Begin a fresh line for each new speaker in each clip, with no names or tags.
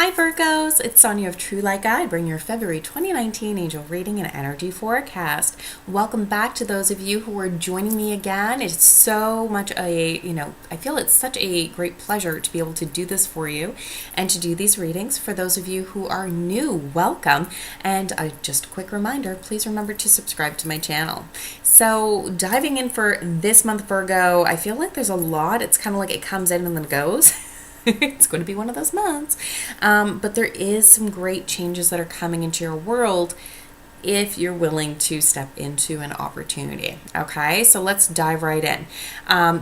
Hi Virgos, it's Sonia of True Light Guide, bringing your February 2019 angel reading and energy forecast. Welcome back to those of you who are joining me again. It's so much I feel it's such a great pleasure to be able to do this for you and to do these readings. For those of you who are new, welcome. And just a quick reminder, please remember to subscribe to my channel. So diving in for this month, Virgo, I feel like there's a lot. It's kind of like it comes in and then goes. It's going to be one of those months. But there is some great changes that are coming into your world if you're willing to step into an opportunity. Okay, so let's dive right in.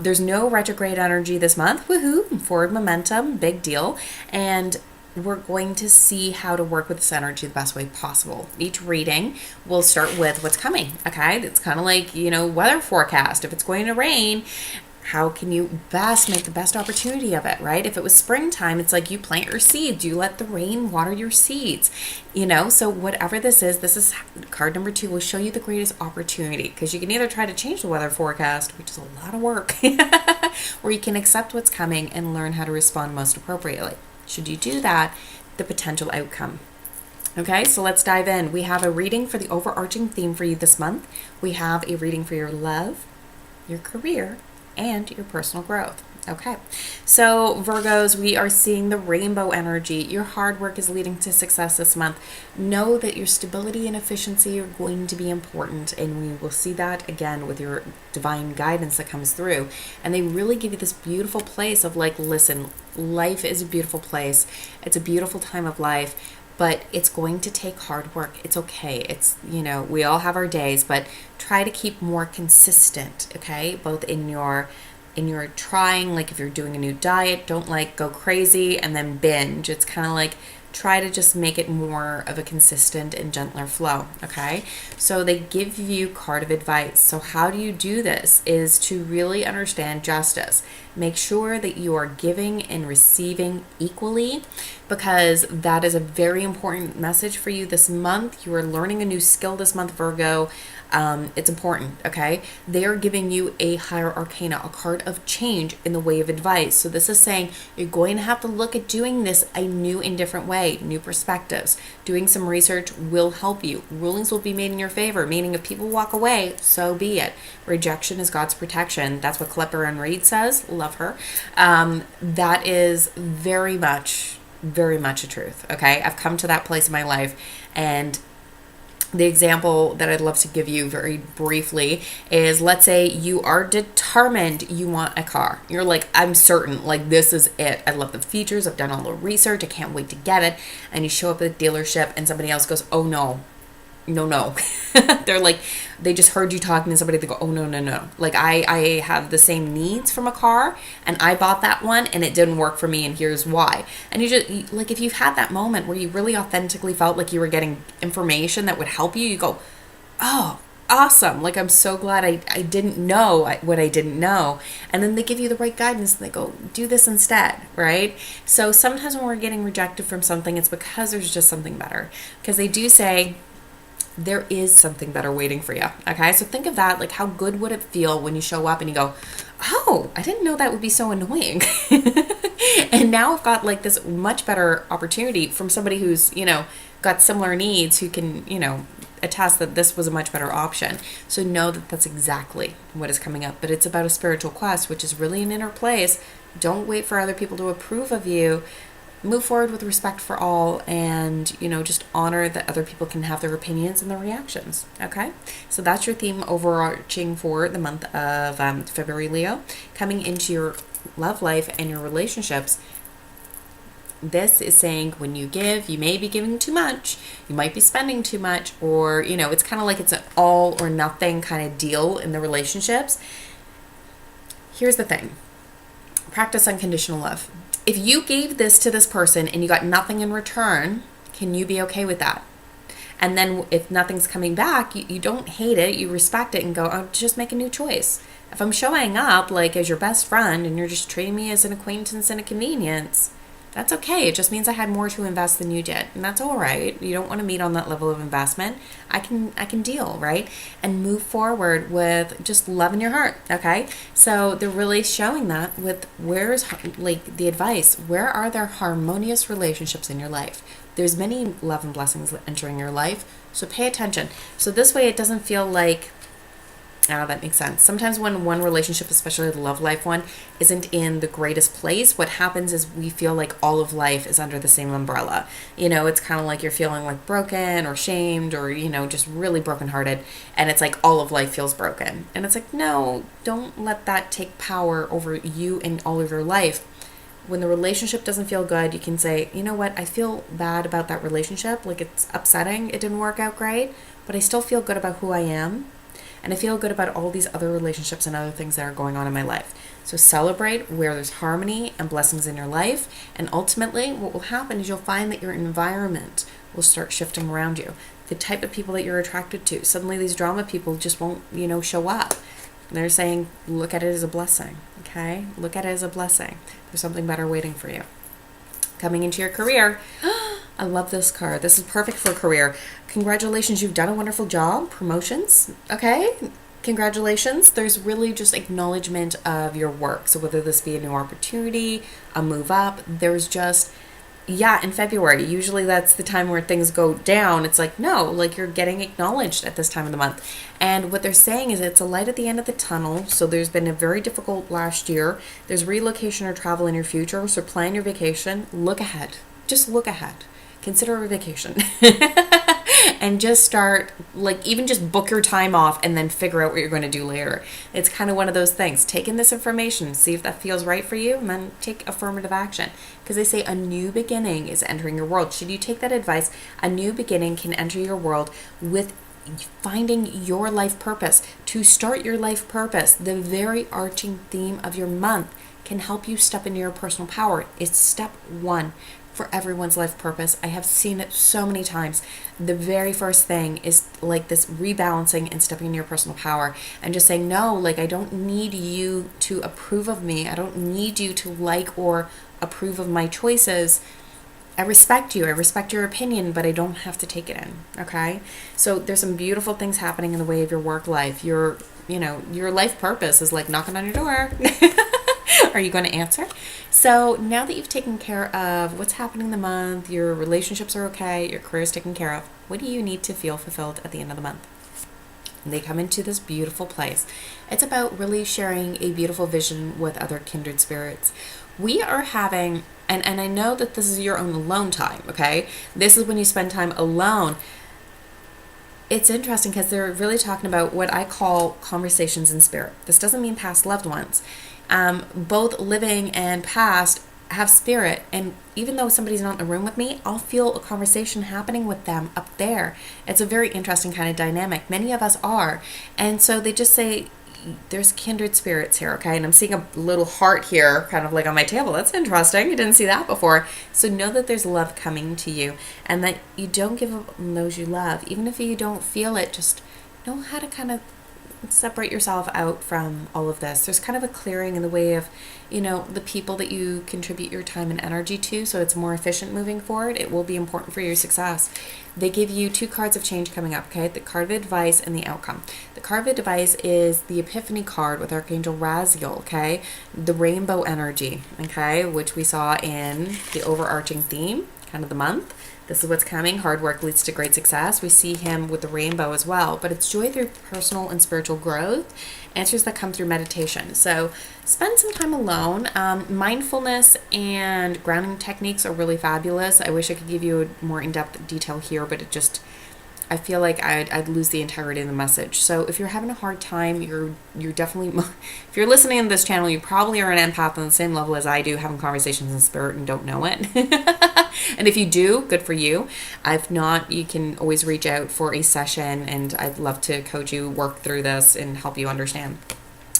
There's no retrograde energy this month. Woohoo! Forward momentum, big deal. And we're going to see how to work with this energy the best way possible. Each reading will start with what's coming. Okay, it's kind of like, weather forecast. If it's going to rain, how can you best make the best opportunity of it, right? If it was springtime, it's like you plant your seeds, you let the rain water your seeds, so whatever this is card number 2 will show you the greatest opportunity, because you can either try to change the weather forecast, which is a lot of work, or you can accept what's coming and learn how to respond most appropriately. Should you do that, the potential outcome. Okay, so let's dive in. We have a reading for the overarching theme for you this month. We have a reading for your love, your career, and your personal growth. Okay, so Virgos, we are seeing the rainbow energy. Your hard work is leading to success this month. Know that your stability and efficiency are going to be important, and we will see that again with your divine guidance that comes through. And they really give you this beautiful place of like, listen, life is a beautiful place. It's a beautiful time of life, but it's going to take hard work. It's okay. It's, we all have our days, but try to keep more consistent, okay? Both in your trying, like if you're doing a new diet, don't like go crazy and then binge. It's kind of like try to just make it more of a consistent and gentler flow, okay? So they give you card of advice. So how do you do this is to really understand justice. Make sure that you are giving and receiving equally, because that is a very important message for you this month. You are learning a new skill this month, Virgo. It's important, okay? They are giving you a higher arcana, a card of change in the way of advice. So this is saying you're going to have to look at doing this a new and different way, new perspectives. Doing some research will help you. Rulings will be made in your favor, meaning if people walk away, so be it. Rejection is God's protection. That's what Klepper and Reed says. Love her. That is very much a truth, okay? I've come to that place in my life, and the example that I'd love to give you very briefly is, let's say you are determined you want a car. You're like, I'm certain, like this is it. I love the features. I've done all the research. I can't wait to get it. And you show up at the dealership and somebody else goes, oh no. They're like, they just heard you talking to somebody. They go, oh no. Like I have the same needs from a car and I bought that one and it didn't work for me and here's why. And you just like, if you've had that moment where you really authentically felt like you were getting information that would help you, you go, oh, awesome. Like, I'm so glad I didn't know what I didn't know. And then they give you the right guidance and they go, do this instead, right? So sometimes when we're getting rejected from something, it's because there's just something better. Because they do say, there is something better waiting for you. Okay, so think of that. Like, how good would it feel when you show up and you go, oh, I didn't know that would be so annoying. And now I've got like this much better opportunity from somebody who's, got similar needs, who can, attest that this was a much better option. So know that that's exactly what is coming up. But it's about a spiritual quest, which is really an inner place. Don't wait for other people to approve of you. Move forward with respect for all, and just honor that other people can have their opinions and their reactions. Okay, so that's your theme overarching for the month of February, Leo. Coming into your love life and your relationships, this is saying when you give, you may be giving too much, you might be spending too much, or it's kind of like it's an all or nothing kind of deal in the relationships. Here's the thing: practice unconditional love. If you gave this to this person and you got nothing in return, can you be okay with that? And then if nothing's coming back, you don't hate it, you respect it and go, oh, just make a new choice. If I'm showing up like as your best friend and you're just treating me as an acquaintance and a convenience, That's okay. It just means I had more to invest than you did. And that's all right. You don't want to meet on that level of investment. I can deal, right? And move forward with just love in your heart, okay? So they're really showing that with where's like the advice. Where are there harmonious relationships in your life? There's many love and blessings entering your life. So pay attention. So this way it doesn't feel like, oh, that makes sense. Sometimes when one relationship, especially the love life one, isn't in the greatest place, what happens is we feel like all of life is under the same umbrella. It's kind of like you're feeling like broken or shamed or, just really brokenhearted. And it's like all of life feels broken. And it's like, no, don't let that take power over you and all of your life. When the relationship doesn't feel good, you can say, you know what, I feel bad about that relationship. Like it's upsetting. It didn't work out great, but I still feel good about who I am. And I feel good about all these other relationships and other things that are going on in my life. So celebrate where there's harmony and blessings in your life. And ultimately, what will happen is you'll find that your environment will start shifting around you. The type of people that you're attracted to. Suddenly these drama people just won't, show up. They're saying, look at it as a blessing, okay? Look at it as a blessing. There's something better waiting for you. Coming into your career, I love this card. This is perfect for career. Congratulations, you've done a wonderful job. Promotions, okay? Congratulations. There's really just acknowledgement of your work. So whether this be a new opportunity, a move up, there's just, in February, usually that's the time where things go down. It's like, no, like you're getting acknowledged at this time of the month. And what they're saying is it's a light at the end of the tunnel. So there's been a very difficult last year. There's relocation or travel in your future. So plan your vacation. Look ahead. Just look ahead. Consider a vacation. And just start, like, even just book your time off and then figure out what you're going to do later. It's kind of one of those things. Take in this information, see if that feels right for you, and then take affirmative action. Because they say a new beginning is entering your world. Should you take that advice, a new beginning can enter your world with finding your life purpose. To start your life purpose, the very arching theme of your month can help you step into your personal power. It's step one for everyone's life purpose. I have seen it so many times. The very first thing is like this rebalancing and stepping into your personal power and just saying, no, like I don't need you to approve of me. I don't need you to like or approve of my choices. I respect you. I respect your opinion, but I don't have to take it in. Okay? So there's some beautiful things happening in the way of your work life. Your life purpose is like knocking on your door. Are you going to answer? So now that you've taken care of what's happening in the month, your relationships are okay, your career is taken care of, what do you need to feel fulfilled at the end of the month? And they come into this beautiful place. It's about really sharing a beautiful vision with other kindred spirits. We are having, and I know that this is your own alone time, okay? This is when you spend time alone. It's interesting because they're really talking about what I call conversations in spirit. This doesn't mean past loved ones. Both living and past have spirit, and even though somebody's not in the room with me, I'll feel a conversation happening with them up there. It's a very interesting kind of dynamic. Many of us are, and so they just say there's kindred spirits here, okay? And I'm seeing a little heart here kind of like on my table. That's interesting. I didn't see that before. So know that there's love coming to you and that you don't give up on those you love. Even if you don't feel it, just know how to kind of separate yourself out from all of this. There's kind of a clearing in the way of, the people that you contribute your time and energy to, so it's more efficient moving forward. It will be important for your success. They give you 2 cards of change coming up, okay? The card of advice and the outcome. The card of advice is the Epiphany card with Archangel Raziel, okay? The rainbow energy, okay? Which we saw in the overarching theme, kind of the month. This is what's coming. Hard work leads to great success. We see him with the rainbow as well, but it's joy through personal and spiritual growth, answers that come through meditation. So spend some time alone. Mindfulness and grounding techniques are really fabulous. I wish I could give you a more in-depth detail here, but I feel like I'd lose the entirety of the message. So if you're having a hard time, you're definitely, if you're listening to this channel, you probably are an empath on the same level as I do, having conversations in spirit and don't know it. And if you do, good for you. If not, you can always reach out for a session, and I'd love to coach you, work through this, and help you understand.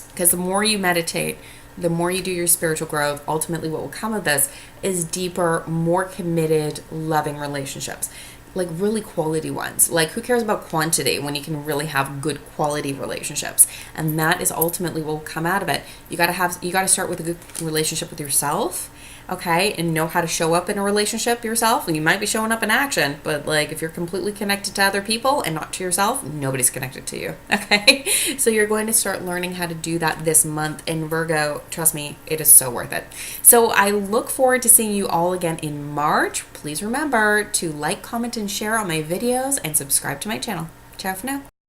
Because the more you meditate, the more you do your spiritual growth, ultimately what will come of this is deeper, more committed, loving relationships. Like really quality ones. Like who cares about quantity when you can really have good quality relationships? And that is ultimately what will come out of it. You got to start with a good relationship with yourself. okay, and know how to show up in a relationship yourself. And you might be showing up in action, but like if you're completely connected to other people and not to yourself, nobody's connected to you, okay? So you're going to start learning how to do that this month. And Virgo, trust me, it is so worth it. So I look forward to seeing you all again in March. Please remember to like, comment, and share on my videos and subscribe to my channel. Ciao for now.